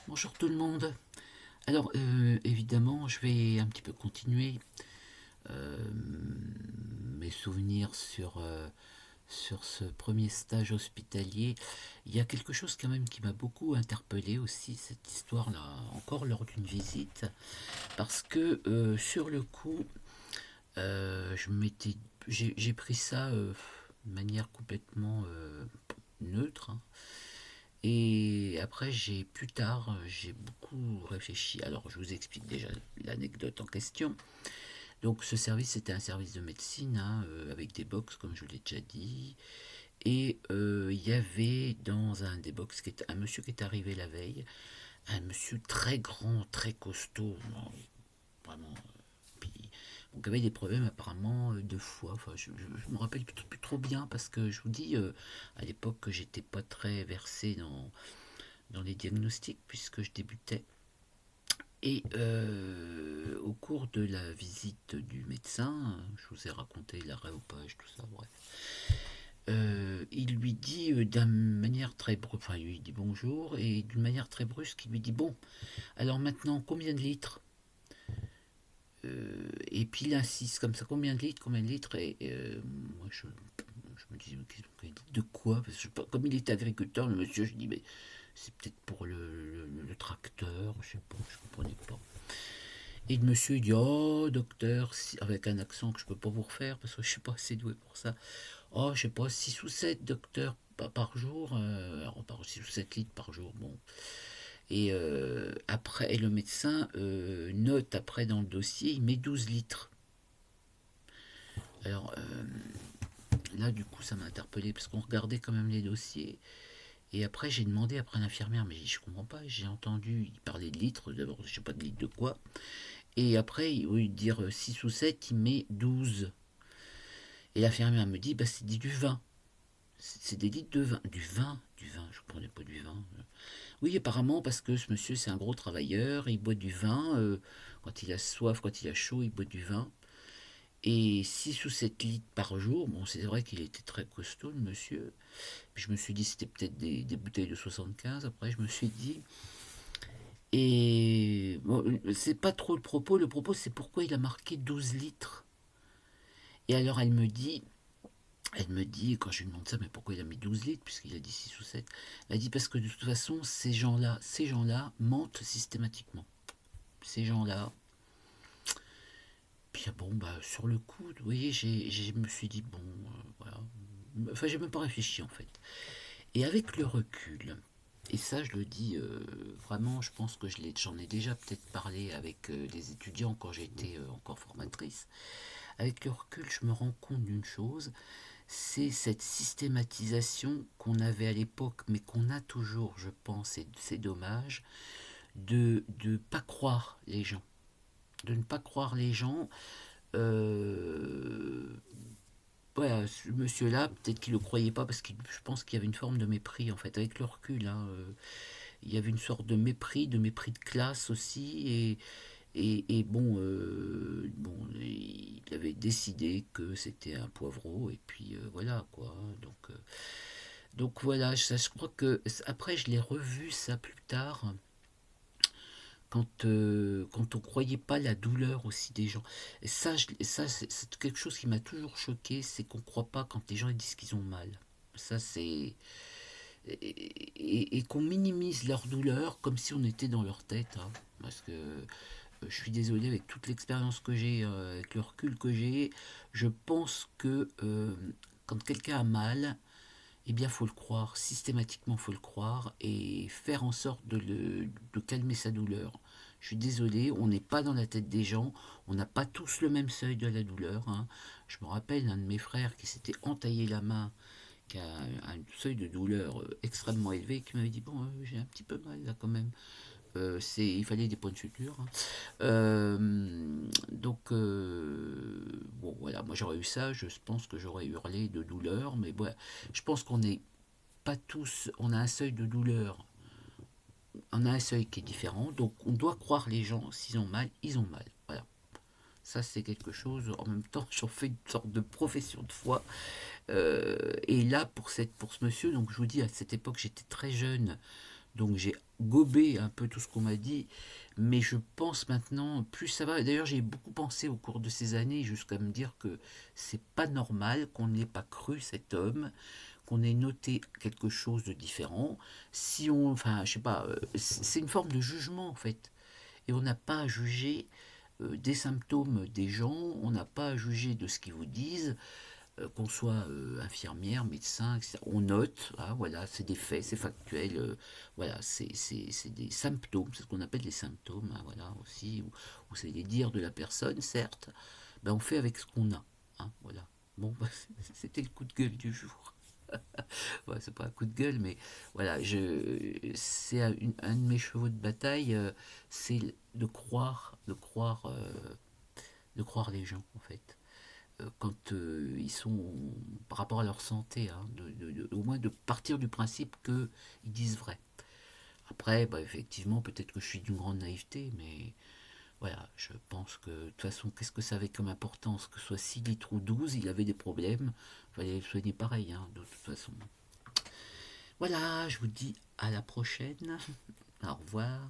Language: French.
Bonjour tout le monde. Alors, évidemment, je vais un petit peu continuer euh, mes souvenirs sur ce premier stage hospitalier. Il y a quelque chose quand même qui m'a beaucoup interpellé aussi, cette histoire-là, encore lors d'une visite, parce que sur le coup, je m'étais, j'ai pris ça de manière complètement neutre, hein. Et après, plus tard, j'ai beaucoup réfléchi. Alors, je vous explique déjà l'anecdote en question. Donc, ce service, c'était un service de médecine, hein, avec des box, comme je vous l'ai déjà dit. Et il y avait dans un des box un monsieur qui est arrivé la veille, un monsieur très grand, très costaud, vraiment. Puis, donc, avait des problèmes apparemment de foie. Enfin, je me rappelle plus trop bien parce que je vous dis, à l'époque, j'étais pas très versé dans les diagnostics puisque je débutais. Et au cours de la visite du médecin, je vous ai raconté l'arrêt au page, tout ça, bref. Il lui dit d'une manière très brusque, enfin il lui dit bonjour, et d'une manière très brusque, il lui dit bon, alors maintenant combien de litres? Et puis il insiste comme ça, combien de litres? Et moi je me dis de quoi? Parce que comme il est agriculteur, le monsieur, je dis mais c'est peut-être pour le tracteur, je sais pas, je comprenais pas. Et le monsieur il dit oh docteur, avec un accent que je peux pas vous refaire parce que je suis pas assez doué pour ça. Oh je sais pas, 6 ou 7 docteurs par jour, alors par 6 ou 7 litres par jour, bon. Et après, et le médecin note après dans le dossier, il met 12 litres. Alors là, du coup, ça m'a interpellé parce qu'on regardait quand même les dossiers. Et après, j'ai demandé après l'infirmière, mais je comprends pas, j'ai entendu, il parlait de litres, d'abord, je sais pas de litres de quoi. Et après, au lieu de dire 6 ou 7 il met 12. Et l'infirmière me dit, bah, c'est du vin. C'est des litres de vin. Du vin, je ne prenais pas du vin. Oui, apparemment, parce que ce monsieur, c'est un gros travailleur, il boit du vin. Quand il a soif, quand il a chaud, il boit du vin. Et 6 ou 7 litres par jour, bon, c'est vrai qu'il était très costaud, le monsieur. Puis je me suis dit, c'était peut-être des bouteilles de 75. Après, je me suis dit. Et bon, c'est pas trop le propos. Le propos, c'est pourquoi il a marqué 12 litres. Et alors, elle me dit, quand je lui demande ça, mais pourquoi il a mis 12 litres, puisqu'il a dit 6 ou 7. Elle dit parce que de toute façon, ces gens-là mentent systématiquement. Ces gens-là. Puis bon, bah, sur le coup, vous voyez, je me suis dit, bon, voilà. Enfin, j'ai même pas réfléchi, en fait. Et avec le recul, et ça, je le dis vraiment, je pense que j'en ai déjà peut-être parlé avec les étudiants quand j'étais encore formatrice. Avec le recul, je me rends compte d'une chose, c'est cette systématisation qu'on avait à l'époque, mais qu'on a toujours, je pense, et c'est dommage, de ne pas croire les gens. De ne pas croire les gens. Euh, voilà, ce monsieur-là, peut-être qu'il ne le croyait pas, parce que je pense qu'il y avait une forme de mépris, en fait, avec le recul, hein, il y avait une sorte de mépris de classe aussi, et bon, bon, il avait décidé que c'était un poivreau, et puis voilà, quoi. Donc voilà, je crois que après je l'ai revu ça plus tard, quand on croyait pas la douleur aussi des gens. Et ça c'est quelque chose qui m'a toujours choqué, c'est qu'on croit pas quand les gens ils disent qu'ils ont mal. Ça c'est et qu'on minimise leur douleur comme si on était dans leur tête, hein. Parce que je suis désolé avec toute l'expérience que j'ai, avec le recul que j'ai, je pense que quand quelqu'un a mal, eh bien, faut le croire, systématiquement, faut le croire et faire en sorte de calmer sa douleur. Je suis désolé, on n'est pas dans la tête des gens, on n'a pas tous le même seuil de la douleur, hein. Je me rappelle d'un de mes frères qui s'était entaillé la main, qui a un seuil de douleur extrêmement élevé, qui m'avait dit bon, j'ai un petit peu mal là quand même. Il fallait des points de suture, hein. Donc, bon, voilà, moi j'aurais eu ça, je pense que j'aurais hurlé de douleur, mais voilà, je pense qu'on n'est pas tous, on a un seuil de douleur, on a un seuil qui est différent, donc on doit croire les gens, s'ils ont mal, ils ont mal. Voilà. Ça, c'est quelque chose, en même temps, j'en fais une sorte de profession de foi. Et là, pour ce monsieur, donc je vous dis, à cette époque, j'étais très jeune, Donc j'ai gobé un peu tout ce qu'on m'a dit, mais je pense maintenant, plus ça va, et d'ailleurs j'ai beaucoup pensé au cours de ces années jusqu'à me dire que c'est pas normal qu'on n'ait pas cru cet homme, qu'on ait noté quelque chose de différent. Si on, enfin, je sais pas, c'est une forme de jugement en fait. Et on n'a pas à juger des symptômes des gens, on n'a pas à juger de ce qu'ils vous disent, qu'on soit infirmière, médecin, etc. On note, ah, voilà, c'est des faits, c'est factuel, voilà, c'est des symptômes, c'est ce qu'on appelle des symptômes, hein, voilà, aussi, ou c'est les dires de la personne, certes, ben, on fait avec ce qu'on a, hein, voilà. Bon, bah, c'était le coup de gueule du jour. Ouais, c'est pas un coup de gueule, mais voilà, c'est un de mes chevaux de bataille, c'est de croire les gens, en fait. Quand ils sont par rapport à leur santé, hein, au moins de partir du principe qu'ils disent vrai. Après, bah, effectivement, peut-être que je suis d'une grande naïveté, mais voilà, je pense que de toute façon, qu'est-ce que ça avait comme importance? Que ce soit 6 litres ou 12, il avait des problèmes, il fallait le soigner pareil, hein, de toute façon. Voilà, je vous dis à la prochaine. Au revoir.